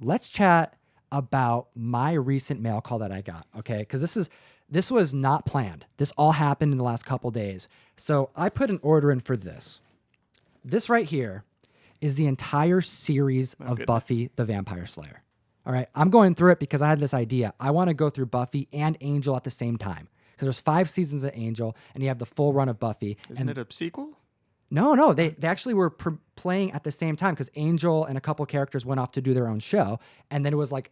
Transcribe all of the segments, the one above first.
let's chat about my recent mail call that I got, okay? Because this was not planned. This all happened in the last couple days. So I put an order in for this. This right here is the entire series of Buffy the Vampire Slayer. All right, I'm going through it because I had this idea. I want to go through Buffy and Angel at the same time because there's 5 seasons of Angel and you have the full run of Buffy. Isn't it a sequel? No, they actually were playing at the same time because Angel and a couple characters went off to do their own show. And then it was like,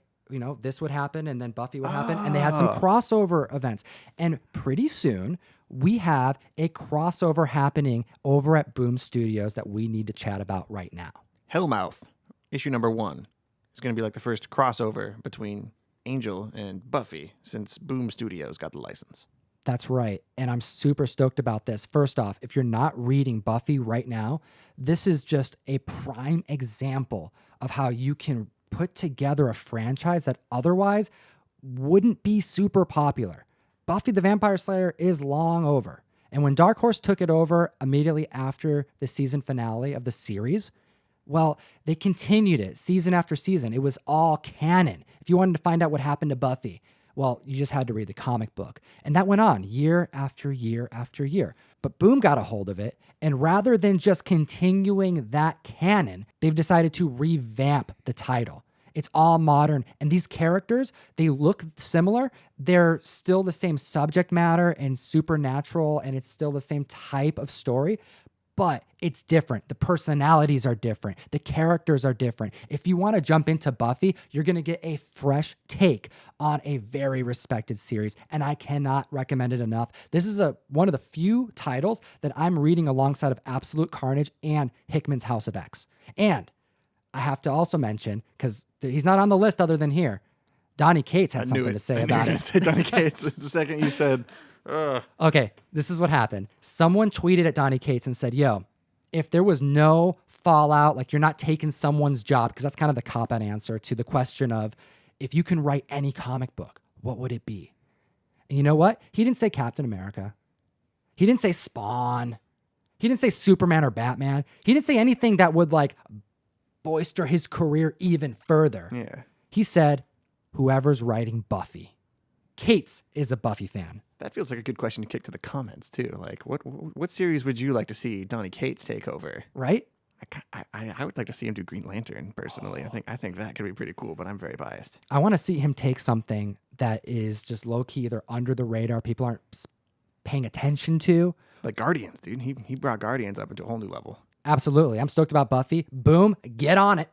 this would happen and then Buffy would happen. And they had some crossover events. And pretty soon we have a crossover happening over at Boom Studios that we need to chat about right now. Hellmouth, issue number 1. It's going to be like the first crossover between Angel and Buffy since Boom Studios got the license. That's right. And I'm super stoked about this. First off, if you're not reading Buffy right now, this is just a prime example of how you can put together a franchise that otherwise wouldn't be super popular. Buffy the Vampire Slayer is long over. And when Dark Horse took it over immediately after the season finale of the series, well, they continued it season after season. It was all canon. If you wanted to find out what happened to Buffy, well, you just had to read the comic book. And that went on year after year after year. But Boom got a hold of it, and rather than just continuing that canon, they've decided to revamp the title. It's all modern, and these characters, they look similar. They're still the same subject matter and supernatural, and it's still the same type of story, but it's different. The personalities are different. The characters are different. If you want to jump into Buffy, you're going to get a fresh take on a very respected series, and I cannot recommend it enough. This is one of the few titles that I'm reading alongside of Absolute Carnage and Hickman's House of X. And I have to also mention, because he's not on the list other than here, Donny Cates had something to say about it. Donny Cates. The second you said... Okay, this is what happened. Someone tweeted at Donny Cates and said, yo, if there was no fallout, like you're not taking someone's job, because that's kind of the cop-out answer to the question of, if you can write any comic book, what would it be? And you know what? He didn't say Captain America. He didn't say Spawn. He didn't say Superman or Batman. He didn't say anything that would like bolster his career even further. Yeah. He said, whoever's writing Buffy. Cates is a Buffy fan. That feels like a good question to kick to the comments, too. Like, what series would you like to see Donny Cates take over? Right? I would like to see him do Green Lantern, personally. I think that could be pretty cool, but I'm very biased. I want to see him take something that is just low-key, either under the radar, people aren't paying attention to. Like Guardians, dude. He brought Guardians up into a whole new level. Absolutely. I'm stoked about Buffy. Boom, get on it.